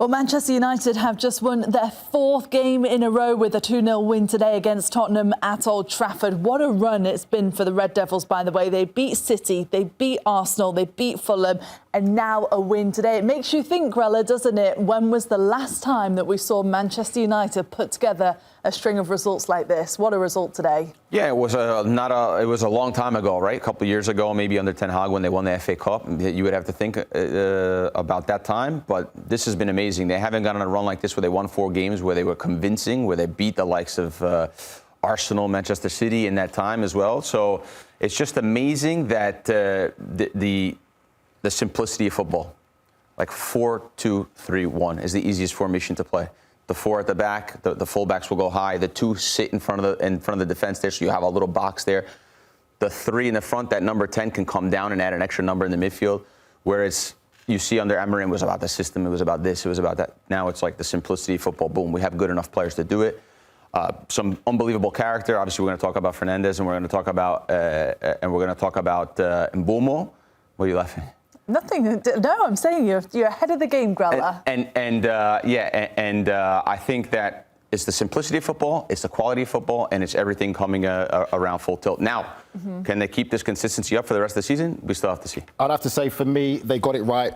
Well, Manchester United have just won their fourth game in a row with a 2-0 win today against Tottenham at Old Trafford. What a run it's been for the Red Devils, by the way. They beat City, they beat Arsenal, they beat Fulham, and now a win today. It makes you think, Grella, doesn't it? When was the last time that we saw Manchester United put together a string of results like this? What a result today. Yeah, it was a long time ago, right? A couple of years ago, maybe under Ten Hag when they won the FA Cup. You would have to think about that time, but this has been amazing. They haven't gone on a run like this where they won 4 games, where they were convincing, where they beat the likes of Arsenal, Manchester City in that time as well. So it's just amazing that the simplicity of football, like 4-2-3-1 is the easiest formation to play. The 4 at the back, the fullbacks will go high. The 2 sit in front of the defense there, so you have a little box there. The 3 in the front, that number 10 can come down and add an extra number in the midfield. Whereas you see under Emery, it was about the system, it was about this, it was about that. Now it's like the simplicity of football. Boom, we have good enough players to do it. Some unbelievable character. Obviously, we're going to talk about Fernandes, and we're going to talk about Mbeumo. What are you laughing? Nothing. No, I'm saying you're ahead of the game, Grella. I think that it's the simplicity of football, it's the quality of football, and it's everything coming around full tilt. Now, can they keep this consistency up for the rest of the season? We still have to see. I'd have to say, for me, they got it right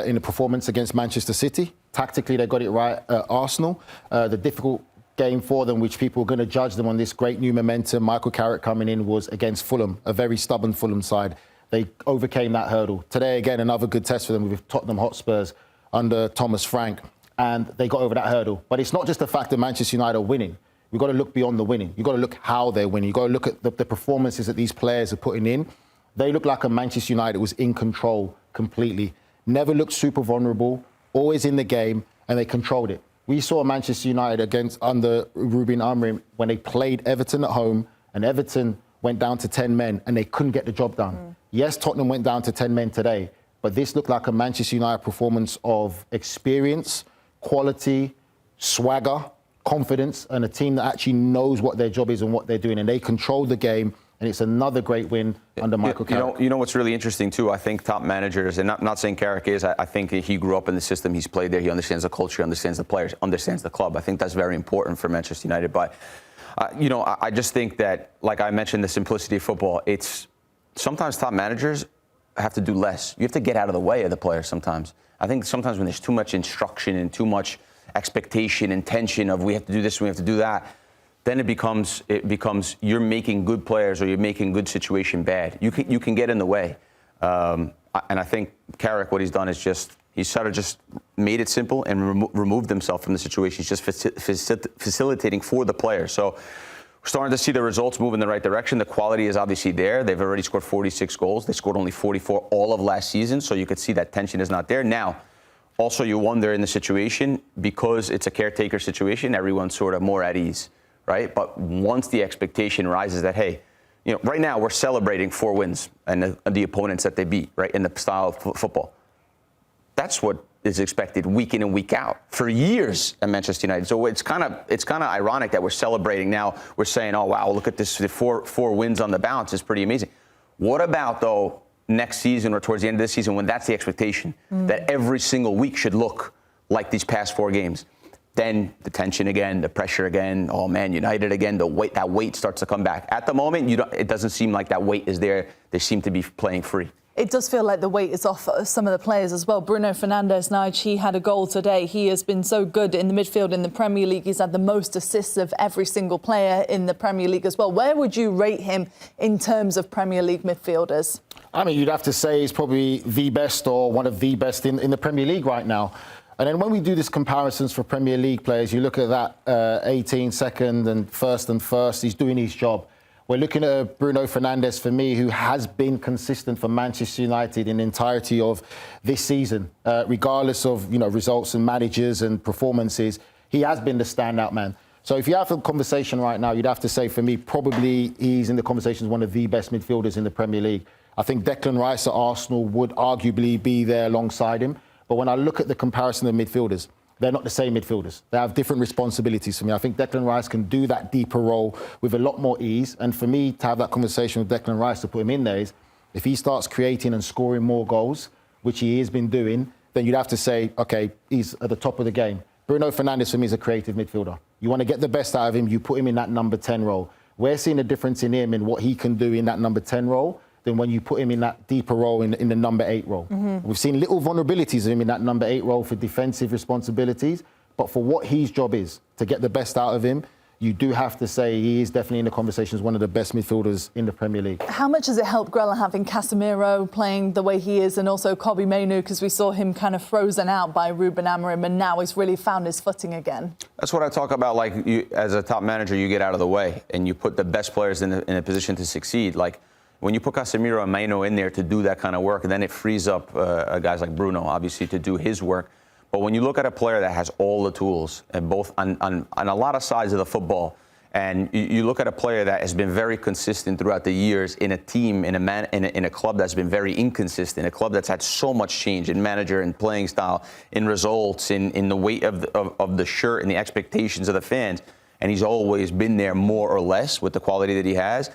in the performance against Manchester City. Tactically, they got it right at Arsenal. The difficult game for them, which people were going to judge them on this great new momentum, Michael Carrick coming in, was against Fulham, a very stubborn Fulham side. They overcame that hurdle. Today, again, another good test for them with Tottenham Hotspurs under Thomas Frank, and they got over that hurdle. But it's not just the fact that Manchester United are winning. We've got to look beyond the winning. You've got to look how they're winning. You've got to look at the performances that these players are putting in. They look like a Manchester United was in control completely. Never looked super vulnerable, always in the game, and they controlled it. We saw Manchester United under Ruben Amorim when they played Everton at home, and Everton went down to 10 men and they couldn't get the job done. Yes, Tottenham went down to 10 men today, but this looked like a Manchester United performance of experience, quality, swagger, confidence, and a team that actually knows what their job is and what they're doing, and they controlled the game. And it's another great win under Michael Carrick. You know what's really interesting, too? I think top managers, and not saying Carrick is, I think he grew up in the system, he's played there, he understands the culture, understands the players, understands the club. I think that's very important for Manchester United. But, I just think that, like I mentioned, the simplicity of football, it's sometimes top managers have to do less. You have to get out of the way of the players sometimes. I think sometimes when there's too much instruction and too much expectation and tension of we have to do this, we have to do that, then it becomes you're making good players or you're making good situation bad. You can get in the way. And I think Carrick, what he's done is he's sort of just made it simple and removed himself from the situation. He's just facilitating for the players. So we're starting to see the results move in the right direction. The quality is obviously there. They've already scored 46 goals. They scored only 44 all of last season. So you could see that tension is not there. Now, also you wonder in the situation, because it's a caretaker situation, everyone's sort of more at ease, right? But once the expectation rises that, hey, right now we're celebrating 4 wins and the opponents that they beat, right, in the style of football. That's what is expected week in and week out for years at Manchester United. So it's kind of ironic that we're celebrating now. We're saying, oh, wow, look at this, 4 wins on the bounce is pretty amazing. What about, though, next season or towards the end of this season when that's the expectation, that every single week should look like these past 4 games? Then the tension again, the pressure again, oh man, United again, that weight starts to come back. At the moment, it doesn't seem like that weight is there. They seem to be playing free. It does feel like the weight is off some of the players as well. Bruno Fernandes, Nigel, he had a goal today. He has been so good in the midfield in the Premier League. He's had the most assists of every single player in the Premier League as well. Where would you rate him in terms of Premier League midfielders? I mean, you'd have to say he's probably the best or one of the best in the Premier League right now. And then when we do these comparisons for Premier League players, you look at that 18 second and first, he's doing his job. We're looking at Bruno Fernandes, for me, who has been consistent for Manchester United in the entirety of this season, regardless of results and managers and performances. He has been the standout man. So if you have a conversation right now, you'd have to say, for me, probably he's in the conversation as one of the best midfielders in the Premier League. I think Declan Rice at Arsenal would arguably be there alongside him. But when I look at the comparison of midfielders, they're not the same midfielders. They have different responsibilities for me. I think Declan Rice can do that deeper role with a lot more ease. And for me to have that conversation with Declan Rice to put him in there is, if he starts creating and scoring more goals, which he has been doing, then you'd have to say, okay, he's at the top of the game. Bruno Fernandes, for me, is a creative midfielder. You want to get the best out of him, you put him in that number 10 role. We're seeing a difference in him and what he can do in that number 10 role than when you put him in that deeper role in the number 8 role. We've seen little vulnerabilities of him in that number 8 role for defensive responsibilities, but for what his job is, to get the best out of him, you do have to say he is definitely in the conversation as one of the best midfielders in the Premier League. How much has it helped Grella having Casemiro playing the way he is and also Kobbie Mainoo, because we saw him kind of frozen out by Ruben Amorim and now he's really found his footing again? That's what I talk about, like, as a top manager, you get out of the way and you put the best players in a position to succeed. Like, when you put Casemiro and Mainoo in there to do that kind of work, then it frees up guys like Bruno, obviously, to do his work. But when you look at a player that has all the tools, and both on a lot of sides of the football, and you look at a player that has been very consistent throughout the years in a team, in a club that's been very inconsistent, a club that's had so much change in manager and playing style, in results, in the weight of the shirt and the expectations of the fans, and he's always been there more or less with the quality that he has.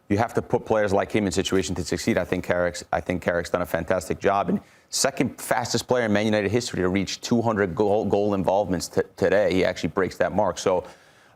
You have to put players like him in situation to succeed. I think Carrick's done a fantastic job. And second fastest player in Man United history to reach 200 goal involvements today. He actually breaks that mark. So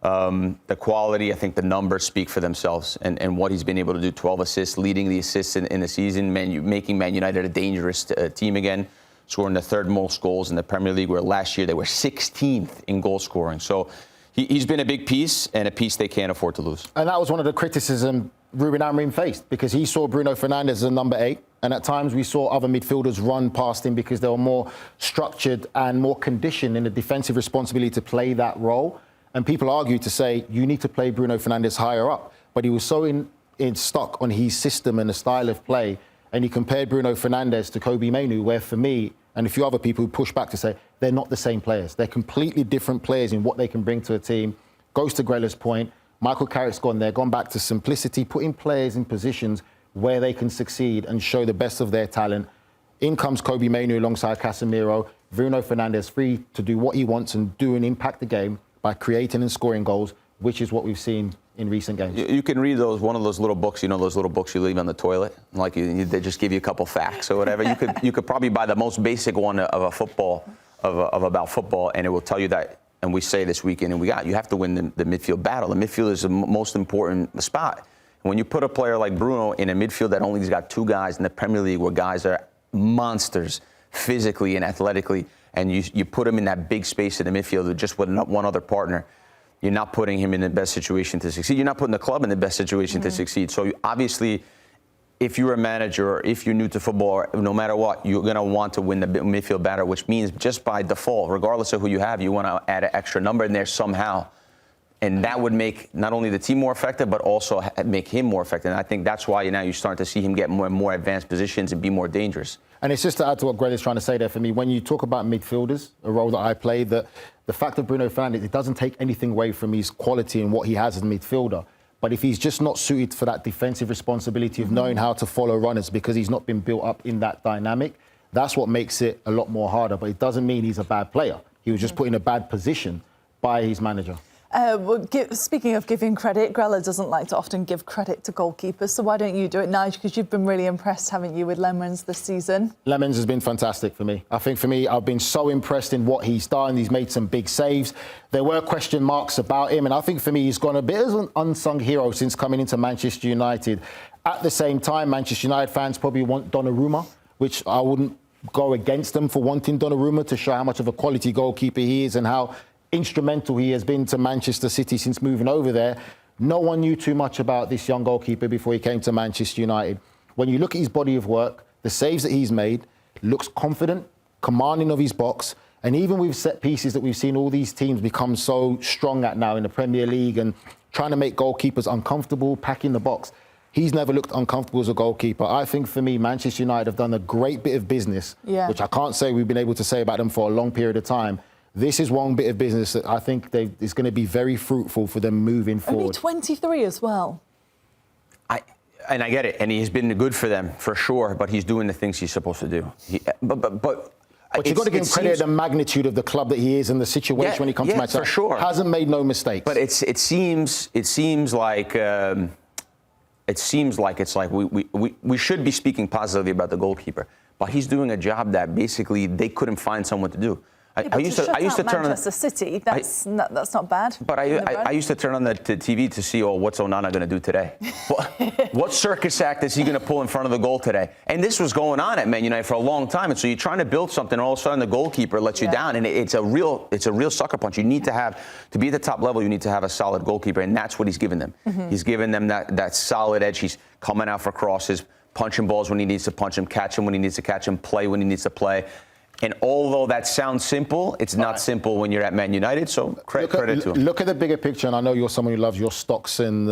the quality, I think the numbers speak for themselves. And what he's been able to do, 12 assists, leading the assists in the season, making Man United a dangerous team again, scoring the third most goals in the Premier League, where last year they were 16th in goal scoring. So he's been a big piece, and a piece they can't afford to lose. And that was one of the criticism Ruben Amorim faced, because he saw Bruno Fernandes as a number 8, and at times we saw other midfielders run past him because they were more structured and more conditioned in the defensive responsibility to play that role. And people argue to say, you need to play Bruno Fernandes higher up. But he was so in stuck on his system and the style of play, and he compared Bruno Fernandes to Kobbie Mainoo, where for me, and a few other people who push back to say, they're not the same players. They're completely different players in what they can bring to a team. Goes to Grella's point, Michael Carrick's gone there, gone back to simplicity, putting players in positions where they can succeed and show the best of their talent. In comes Kobbie Mainoo alongside Casemiro, Bruno Fernandes free to do what he wants and do and impact the game by creating and scoring goals, which is what we've seen in recent games. You can read one of those little books, those little books you leave on the toilet, like they just give you a couple facts or whatever. You could probably buy the most basic one of about football, and it will tell you that. And we say this weekend, and you have to win the midfield battle. The midfield is the most important spot. And when you put a player like Bruno in a midfield that only's got 2 guys in the Premier League, where guys are monsters physically and athletically, and you put him in that big space in the midfield just with one other partner, you're not putting him in the best situation to succeed. You're not putting the club in the best situation to succeed. So obviously, if you're a manager or if you're new to football, no matter what, you're going to want to win the midfield battle, which means just by default, regardless of who you have, you want to add an extra number in there somehow. And that would make not only the team more effective, but also make him more effective. And I think that's why now you start to see him get more and more advanced positions and be more dangerous. And it's just to add to what Grella is trying to say there for me, when you talk about midfielders, a role that I play, that the fact of Bruno Fernandes, it doesn't take anything away from his quality and what he has as a midfielder. But if he's just not suited for that defensive responsibility of knowing how to follow runners because he's not been built up in that dynamic, that's what makes it a lot more harder. But it doesn't mean he's a bad player. He was just put in a bad position by his manager. Speaking of giving credit, Grella doesn't like to often give credit to goalkeepers, so why don't you do it, Nigel? Because you've been really impressed, haven't you, with Lammens this season? Lammens has been fantastic for me. I think for me, I've been so impressed in what he's done. He's made some big saves. There were question marks about him, and I think for me, he's gone a bit as an unsung hero since coming into Manchester United. At the same time, Manchester United fans probably want Donnarumma, which I wouldn't go against them for wanting Donnarumma, to show how much of a quality goalkeeper he is and how instrumental he has been to Manchester City since moving over there. No one knew too much about this young goalkeeper before he came to Manchester United. When you look at his body of work, the saves that he's made, looks confident, commanding of his box, and even with set pieces that we've seen all these teams become so strong at now in the Premier League and trying to make goalkeepers uncomfortable, packing the box, he's never looked uncomfortable as a goalkeeper. I think for me, Manchester United have done a great bit of business, which I can't say we've been able to say about them for a long period of time. This is one bit of business that I think is going to be very fruitful for them moving forward. Only 23 as well. I get it, and he's been good for them, for sure, but he's doing the things he's supposed to do. But you've got to give him credit the magnitude of the club that he is and the situation when he comes to Manchester. For sure. Hasn't made no mistakes. But it seems like it's like we should be speaking positively about the goalkeeper. but he's doing a job that basically they couldn't find someone to do. I used to turn on Manchester City. That's not bad. But I used to turn on the TV to see, what's Onana going to do today? What circus act is he going to pull in front of the goal today? And this was going on at Man United for a long time. And so you're trying to build something, and all of a sudden the goalkeeper lets you down, and it's a real sucker punch. You need to be at the top level. You need to have a solid goalkeeper, and that's what he's given them. Mm-hmm. He's given them that solid edge. He's coming out for crosses, punching balls when he needs to punch them, catch them when he needs to catch them, play when he needs to play. And although that sounds simple, it's not simple when you're at Man United. So credit to him. Look at the bigger picture, and I know you're someone who loves your stocks and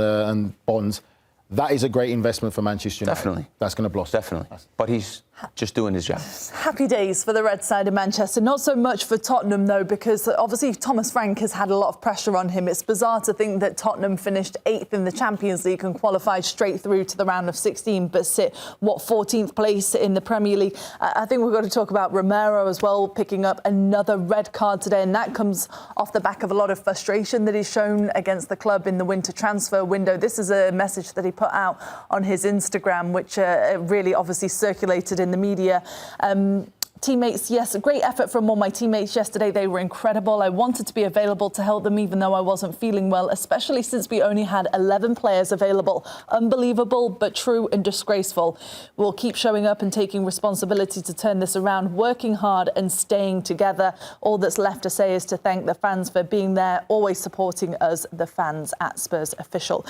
bonds. That is a great investment for Manchester United. Definitely. That's going to blossom. Definitely. But he's just doing his job. Happy days for the red side of Manchester. Not so much for Tottenham, though, because obviously Thomas Frank has had a lot of pressure on him. It's bizarre to think that Tottenham finished 8th in the Champions League and qualified straight through to the round of 16, but sit, 14th place in the Premier League. I think we've got to talk about Romero as well, picking up another red card today, and that comes off the back of a lot of frustration that he's shown against the club in the winter transfer window. This is a message that he put out on his Instagram, which really obviously circulated in the media. Teammates, yes, a great effort from all my teammates yesterday. They were incredible. I wanted to be available to help them even though I wasn't feeling well, especially since we only had 11 players available. Unbelievable, but true and disgraceful. We'll keep showing up and taking responsibility to turn this around, working hard and staying together. All that's left to say is to thank the fans for being there, always supporting us, the fans at Spurs Official.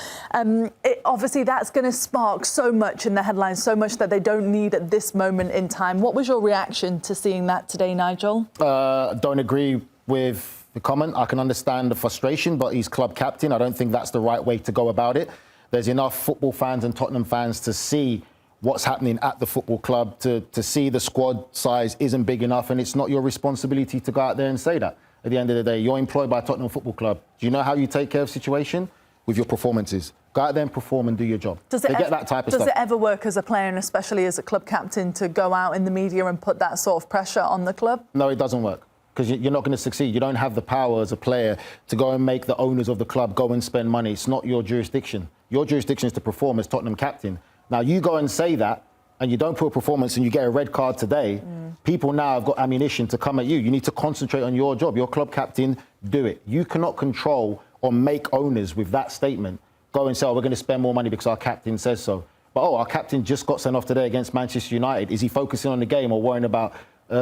Obviously, that's going to spark so much in the headlines, so much that they don't need at this moment in time. What was your reaction to seeing that today, Nigel? Don't agree with the comment. I can understand the frustration, but he's club captain. I don't think that's the right way to go about it. There's enough football fans and Tottenham fans to see what's happening at the football club, to see the squad size isn't big enough, and it's not your responsibility to go out there and say that. At the end of the day, you're employed by Tottenham Football Club. Do you know how you take care of situation? With your performances. Go out there and perform and do your job. Get that type of stuff. Does it ever work as a player, and especially as a club captain, to go out in the media and put that sort of pressure on the club? No, it doesn't work, because you're not going to succeed. You don't have the power as a player to go and make the owners of the club go and spend money. It's not your jurisdiction. Your jurisdiction is to perform as Tottenham captain. Now, you go and say that, and you don't put a performance and you get a red card today, people now have got ammunition to come at you. You need to concentrate on your job. Your club captain, do it. You cannot control or make owners with that statement go and say, we're going to spend more money because our captain says so. But, our captain just got sent off today against Manchester United. Is he focusing on the game or worrying about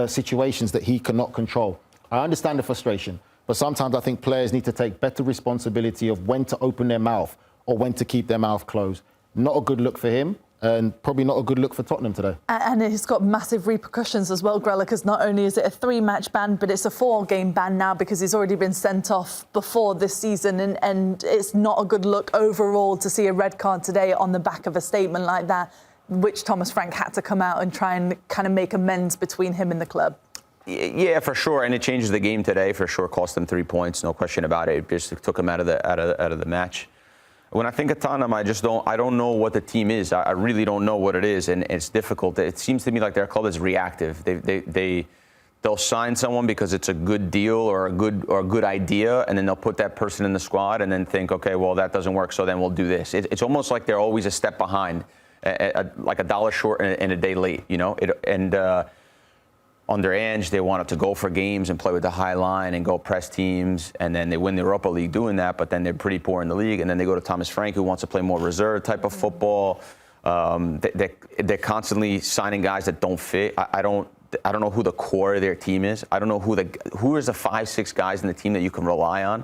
situations that he cannot control? I understand the frustration, but sometimes I think players need to take better responsibility of when to open their mouth or when to keep their mouth closed. Not a good look for him. And probably not a good look for Tottenham today. And it's got massive repercussions as well, Grella, because not only is it a 3-match ban, but it's a 4-game ban now because he's already been sent off before this season. And it's not a good look overall to see a red card today on the back of a statement like that, which Thomas Frank had to come out and try and kind of make amends between him and the club. Yeah, for sure. And it changes the game today, for sure. Cost them 3 points, no question about it. It just took him out of the match. When I think of Tottenham, I don't know what the team is. I really don't know what it is, and it's difficult. It seems to me like their club is reactive. They'll sign someone because it's a good deal or a good idea, and then they'll put that person in the squad and then think, okay, well, that doesn't work, so then we'll do this. It's almost like they're always a step behind, like a dollar short and a day late, you know? Under Ange, they wanted to go for games and play with the high line and go press teams, and then they win the Europa League doing that, but then they're pretty poor in the league, and then they go to Thomas Frank, who wants to play more reserve type of football. They're constantly signing guys that don't fit. I don't know who the core of their team is. I don't know who is the 5-6 guys in the team that you can rely on.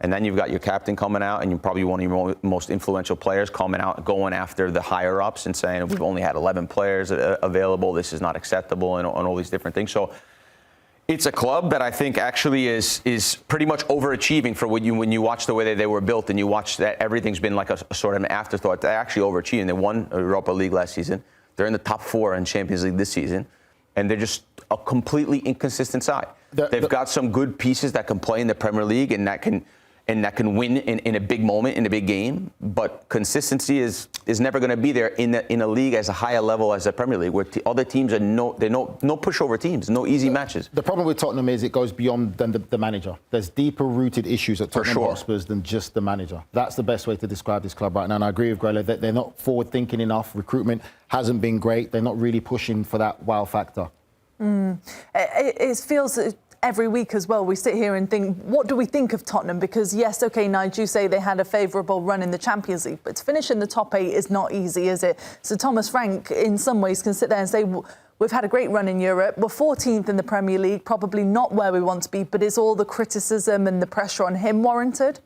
And then you've got your captain coming out, and you're probably one of your most influential players coming out, going after the higher-ups and saying, we've only had 11 players available, this is not acceptable, and all these different things. So it's a club that I think actually is pretty much overachieving for when you watch the way they were built, and you watch that everything's been like a sort of an afterthought. They're actually overachieving. They won Europa League last season. They're in the top 4 in Champions League this season, and they're just a completely inconsistent side. They've got some good pieces that can play in the Premier League and that can and that can win in a big moment, in a big game. But consistency is never going to be there in a league as a higher level as the Premier League, where other teams are no pushover teams, no easy matches. The problem with Tottenham is it goes beyond the manager. There's deeper rooted issues at Tottenham Hotspurs than just the manager. That's the best way to describe this club right now. And I agree with Grella that they're not forward thinking enough. Recruitment hasn't been great. They're not really pushing for that wow factor. It feels every week as well, we sit here and think, what do we think of Tottenham? Because yes, OK, Nigel, you say they had a favourable run in the Champions League, but to finish in the top 8 is not easy, is it? So Thomas Frank, in some ways, can sit there and say, we've had a great run in Europe. We're 14th in the Premier League, probably not where we want to be, but is all the criticism and the pressure on him warranted?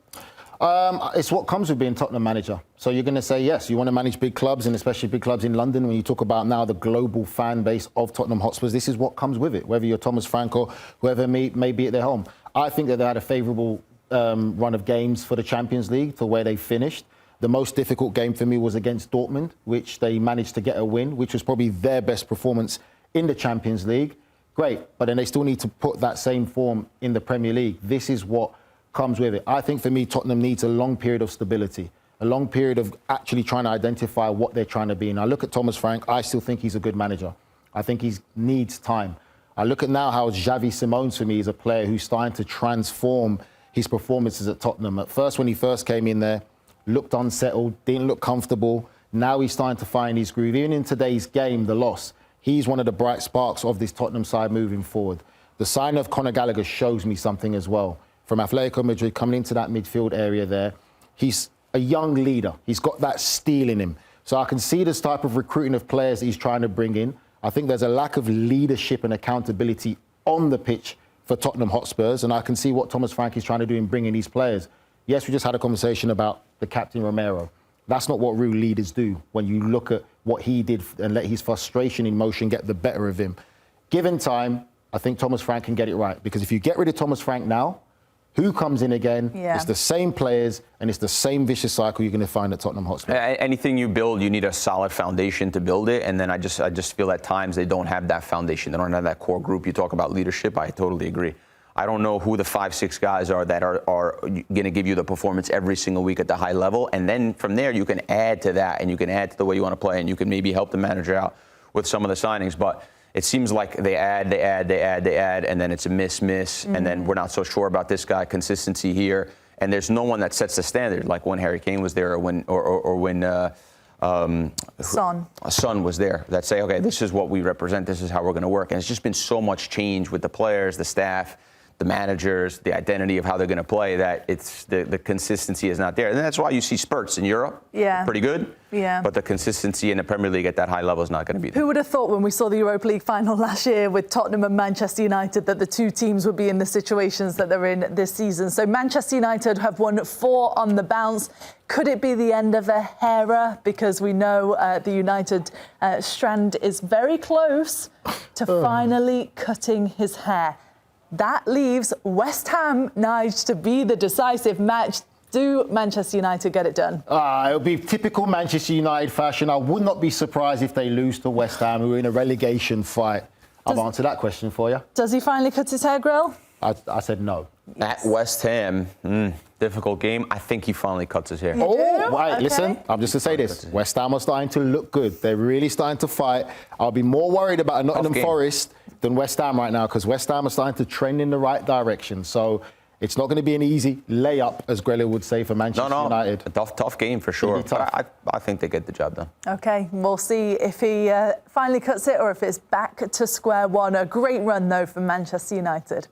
It's what comes with being Tottenham manager. So you're going to say, yes, you want to manage big clubs, and especially big clubs in London. When you talk about now the global fan base of Tottenham Hotspurs, this is what comes with it, whether you're Thomas Frank or whoever may be at their home. I think that they had a favourable run of games for the Champions League to where they finished. The most difficult game for me was against Dortmund, which they managed to get a win, which was probably their best performance in the Champions League. Great, but then they still need to put that same form in the Premier League. This is what comes with it. I think for me, Tottenham needs a long period of stability, a long period of actually trying to identify what they're trying to be. And I look at Thomas Frank, I still think he's a good manager. I think he needs time. I look at now how Xavi Simons for me is a player who's starting to transform his performances at Tottenham. At first, when he first came in there, looked unsettled, didn't look comfortable. Now he's starting to find his groove. Even in today's game, the loss, he's one of the bright sparks of this Tottenham side moving forward. The sign of Conor Gallagher shows me something as well. From Atletico Madrid coming into that midfield area there, he's a young leader. He's got that steel in him. So I can see this type of recruiting of players that he's trying to bring in. I think there's a lack of leadership and accountability on the pitch for Tottenham Hotspurs, and I can see what Thomas Frank is trying to do in bringing these players. Yes, we just had a conversation about the captain Romero. That's not what real leaders do when you look at what he did and let his frustration in motion get the better of him. Given time, I think Thomas Frank can get it right, because if you get rid of Thomas Frank now, who comes in again? Yeah. It's the same players, and it's the same vicious cycle you're going to find at Tottenham Hotspur. Anything you build, you need a solid foundation to build it. And then I just feel at times they don't have that foundation. They don't have that core group. You talk about leadership. I totally agree. I don't know who the 5-6 guys are that are going to give you the performance every single week at the high level. And then from there, you can add to that, and you can add to the way you want to play, and you can maybe help the manager out with some of the signings. But it seems like they add, and then it's a miss, and then we're not so sure about this guy. Consistency here, and there's no one that sets the standard, like when Harry Kane was there, or when Son was there, that say, okay, this is what we represent, this is how we're going to work. And it's just been so much change with the players, the staff, the managers, the identity of how they're going to play, that it's the consistency is not there. And that's why you see spurts in Europe. Yeah. Pretty good. Yeah. But the consistency in the Premier League at that high level is not going to be there. Who would have thought when we saw the Europa League final last year with Tottenham and Manchester United that the two teams would be in the situations that they're in this season? So Manchester United have won 4 on the bounce. Could it be the end of a era? Because we know the United strand is very close to finally cutting his hair. That leaves West Ham, Nigel, to be the decisive match. Do Manchester United get it done? It'll be typical Manchester United fashion. I would not be surprised if they lose to West Ham, who are in a relegation fight. I've answered that question for you. Does he finally cut his hair, Grill? I said no. At West Ham, difficult game. I think he finally cuts his hair. Right, okay. Listen, I'm just going to say this. West Ham are starting to look good. They're really starting to fight. I'll be more worried about Nottingham Forest than West Ham right now, because West Ham are starting to trend in the right direction. So it's not going to be an easy layup, as Grella would say, for Manchester United. A tough game for sure. But I think they get the job done. OK, we'll see if he finally cuts it or if it's back to square one. A great run, though, from Manchester United.